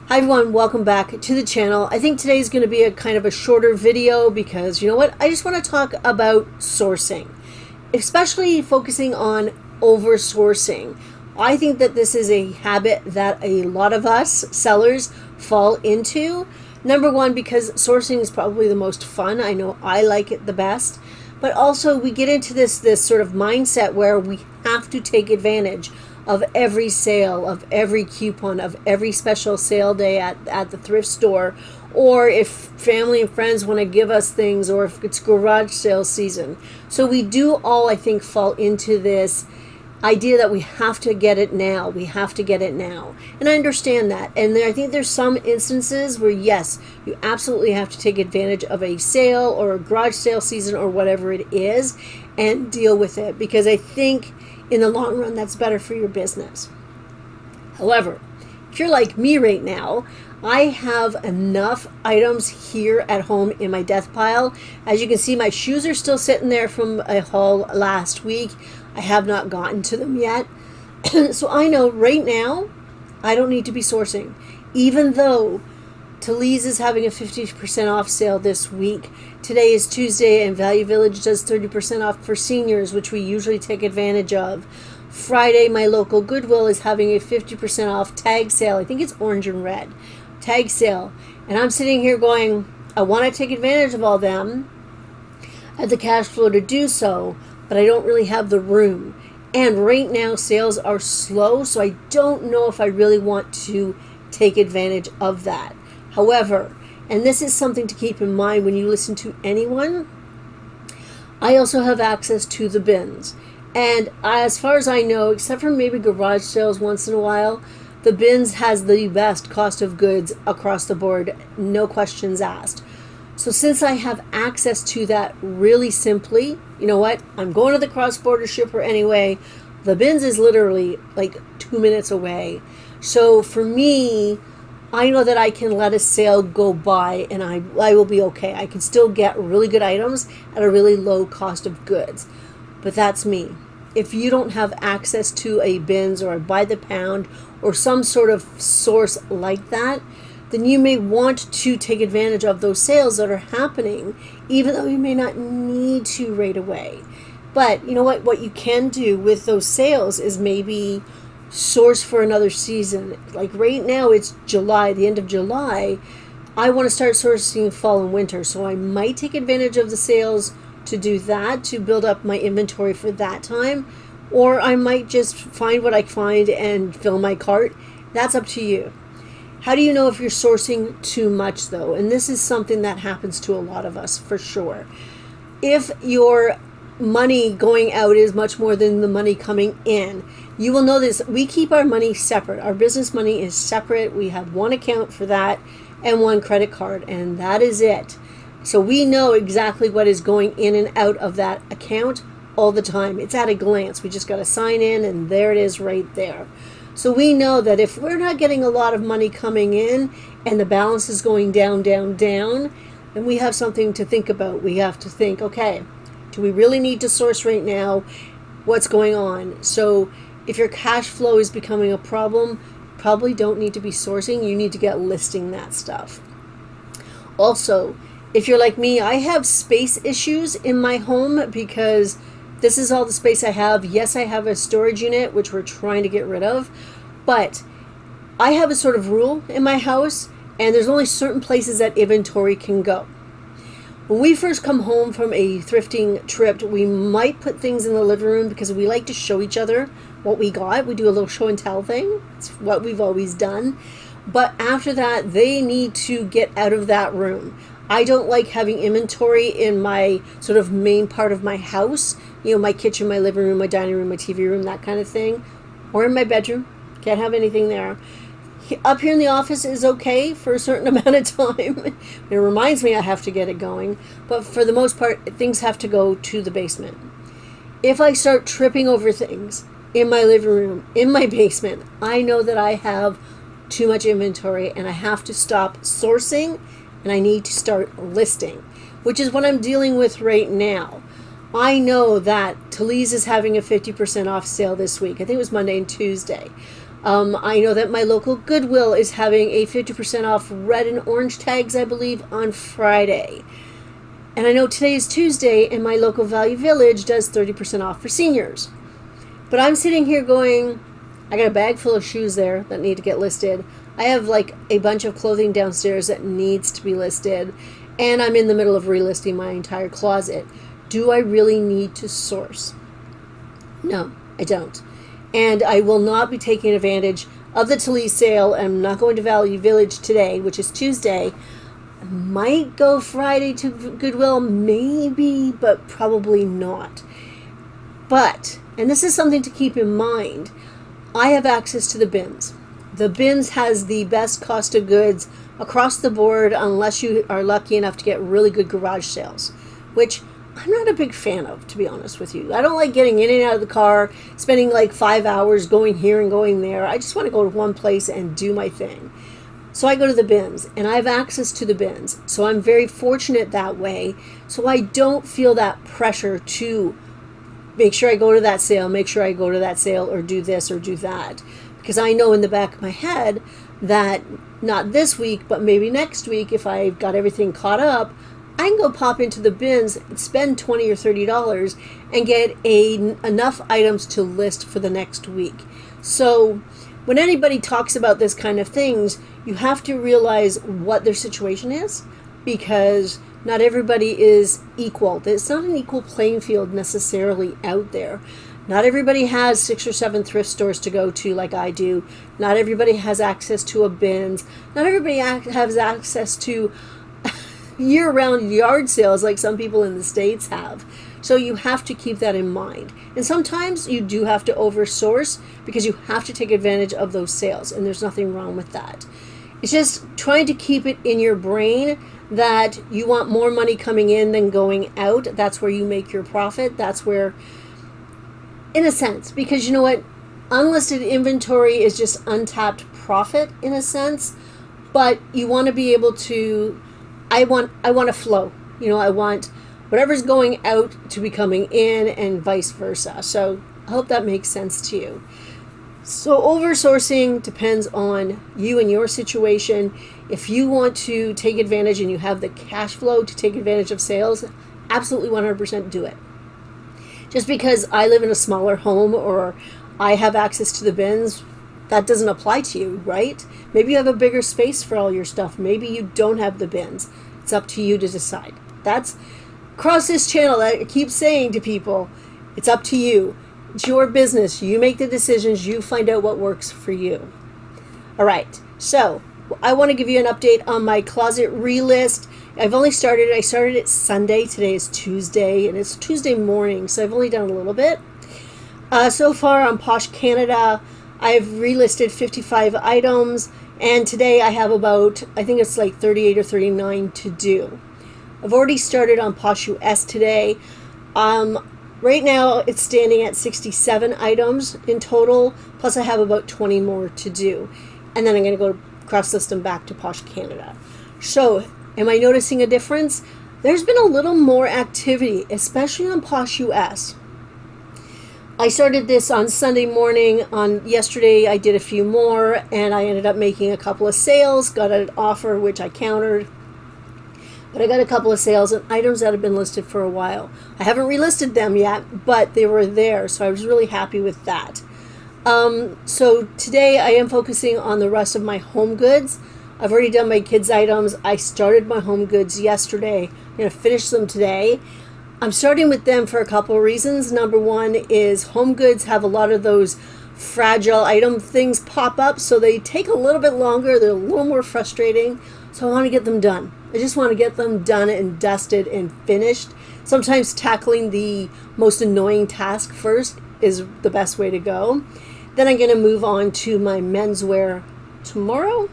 Hi everyone, welcome back to the channel. I think today is going to be a kind of a shorter video because you know what? I just want to talk about sourcing, especially focusing on oversourcing. I think that this is a habit that a lot of us sellers fall into. Number one, because sourcing is probably the most fun. I know I like it the best. But also we get into this sort of mindset where we have to take advantage of every sale, of every coupon, of every special sale day at the thrift store, or if family and friends want to give us things, or if it's garage sale season. So we do all, I think, fall into this idea that we have to get it now. We have to get it now. And I understand that. And I think there's some instances where, yes, you absolutely have to take advantage of a sale or a garage sale season or whatever it is and deal with it. Because I think in the long run, that's better for your business. However, if you're like me right now, I have enough items here at home in my death pile. As you can see, my shoes are still sitting there from a haul last week. I have not gotten to them yet. So I know right now, I don't need to be sourcing. Even though Talese is having a 50% off sale this week. Today is Tuesday and Value Village does 30% off for seniors, which we usually take advantage of. Friday, my local Goodwill is having a 50% off tag sale. I think it's orange and red. Tag sale. And I'm sitting here going, I want to take advantage of all them. I have the cash flow to do so, but I don't really have the room. And right now, sales are slow, so I don't know if I really want to take advantage of that. However, and this is something to keep in mind when you listen to anyone, I also have access to the bins. And as far as I know, except for maybe garage sales once in a while, the bins has the best cost of goods across the board, no questions asked. So since I have access to that really simply, you know what? I'm going to the cross-border shipper anyway. The bins is literally like 2 minutes away. So for me, I know that I can let a sale go by and I will be okay. I can still get really good items at a really low cost of goods. But that's me. If you don't have access to a bins or a by the pound or some sort of source like that, then you may want to take advantage of those sales that are happening, even though you may not need to right away. But you know what you can do with those sales is maybe source for another season. Like right now it's July, the end of July. I want to start sourcing fall and winter, so I might take advantage of the sales to do that, to build up my inventory for that time, or I might just find what I find and fill my cart. That's up to you. How do you know if you're sourcing too much though? And this is something that happens to a lot of us for sure. If your money going out is much more than the money coming in, you will know this. We keep our money separate. Our business money is separate. We have one account for that and one credit card, and that is it. So we know exactly what is going in and out of that account all the time. It's at a glance. We just got to sign in and there it is right there. So we know that if we're not getting a lot of money coming in and the balance is going down, down, down, then we have something to think about. We have to think, okay, do we really need to source right now? What's going on? So if your cash flow is becoming a problem, probably don't need to be sourcing. You need to get listing that stuff. Also, if you're like me, I have space issues in my home because this is all the space I have. Yes, I have a storage unit, which we're trying to get rid of, but I have a sort of rule in my house, and there's only certain places that inventory can go. When we first come home from a thrifting trip, we might put things in the living room because we like to show each other what we got. We do a little show and tell thing. It's what we've always done. But after that, they need to get out of that room. I don't like having inventory in my sort of main part of my house. You know, my kitchen, my living room, my dining room, my TV room, that kind of thing. Or in my bedroom. Can't have anything there. Up here in the office is okay for a certain amount of time. It reminds me I have to get it going. But for the most part, things have to go to the basement. If I start tripping over things in my living room, in my basement, I know that I have too much inventory and I have to stop sourcing and I need to start listing, which is what I'm dealing with right now. I know that Talese is having a 50% off sale this week. I think it was Monday and Tuesday. I know that my local Goodwill is having a 50% off red and orange tags, I believe, on Friday. And I know today is Tuesday, and my local Value Village does 30% off for seniors. But I'm sitting here going, I got a bag full of shoes there that need to get listed. I have like a bunch of clothing downstairs that needs to be listed. And I'm in the middle of relisting my entire closet. Do I really need to source? No, I don't. And I will not be taking advantage of the Talise sale. I'm not going to Value Village today, which is Tuesday. I might go Friday to Goodwill, maybe, but probably not. But, and this is something to keep in mind, I have access to the bins. The bins has the best cost of goods across the board, unless you are lucky enough to get really good garage sales, which I'm not a big fan of, to be honest with you. I don't like getting in and out of the car, spending like 5 hours going here and going there. I just want to go to one place and do my thing. So I go to the bins, and I have access to the bins. So I'm very fortunate that way. So I don't feel that pressure to make sure I go to that sale, make sure I go to that sale, or do this or do that. Because I know in the back of my head that not this week, but maybe next week, if I've got everything caught up, I can go pop into the bins and spend $20 or $30 and get enough items to list for the next week. So when anybody talks about this kind of things, you have to realize what their situation is, because not everybody is equal. It's not an equal playing field necessarily out there. Not everybody has 6 or 7 thrift stores to go to like I do. Not everybody has access to a bins. Not everybody has access to year-round yard sales like some people in the States have. So you have to keep that in mind. And sometimes you do have to oversource because you have to take advantage of those sales, and there's nothing wrong with that. It's just trying to keep it in your brain that you want more money coming in than going out. That's where you make your profit. That's where, in a sense, because you know what? Unlisted inventory is just untapped profit in a sense, but you want to be able to, I want a flow. You know, I want whatever's going out to be coming in and vice versa. So I hope that makes sense to you. So oversourcing depends on you and your situation. If you want to take advantage and you have the cash flow to take advantage of sales, absolutely 100% do it. Just because I live in a smaller home or I have access to the bins, that doesn't apply to you, right? Maybe you have a bigger space for all your stuff. Maybe you don't have the bins. It's up to you to decide. That's across this channel. I keep saying to people, it's up to you. It's your business. You make the decisions. You find out what works for you. All right. So I want to give you an update on my closet relist. I've only started. I started it Sunday. Today is Tuesday, and it's Tuesday morning, so I've only done a little bit. So far on Posh Canada, I've relisted 55 items, and today I have about, I think it's like 38 or 39 to do. I've already started on Posh US today. Right now it's standing at 67 items in total, plus I have about 20 more to do. And then I'm going to go cross-list them back to Posh Canada. So, am I noticing a difference? There's been a little more activity, especially on Posh US. I started this on Sunday morning. On yesterday, I did a few more, and I ended up making a couple of sales, got an offer, which I countered. But I got a couple of sales and items that have been listed for a while. I haven't relisted them yet, but they were there, so I was really happy with that. So today I am focusing on the rest of my home goods. I've already done my kids' items. I started my home goods yesterday. I'm going to finish them today. I'm starting with them for a couple of reasons. Number one is home goods have a lot of those fragile item things pop up, so they take a little bit longer. They're a little more frustrating, so I want to get them done. I just want to get them done and dusted and finished. Sometimes tackling the most annoying task first is the best way to go. Then I'm going to move on to my menswear tomorrow.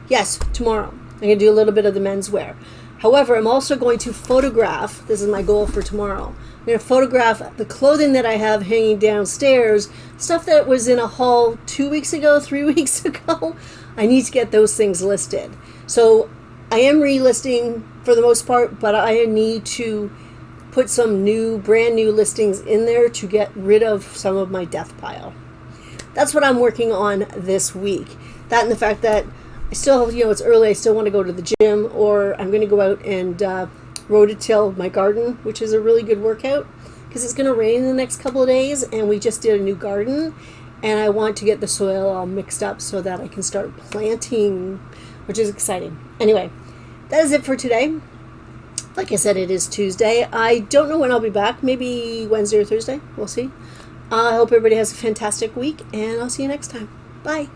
Yes, tomorrow. I'm going to do a little bit of the menswear. However, I'm also going to photograph, this is my goal for tomorrow, I'm going to photograph the clothing that I have hanging downstairs, stuff that was in a haul 2 weeks ago, 3 weeks ago. I need to get those things listed. So I am relisting for the most part, but I need to put some brand new listings in there to get rid of some of my death pile. that's what I'm working on this week. That and the fact that I still, it's early, I still want to go to the gym, or I'm going to go out and rototill my garden, which is a really good workout because it's going to rain in the next couple of days, and we just did a new garden, and I want to get the soil all mixed up so that I can start planting, which is exciting. Anyway, that is it for today. Like I said, it is Tuesday. I don't know when I'll be back. Maybe Wednesday or Thursday. We'll see. I hope everybody has a fantastic week, and I'll see you next time. Bye.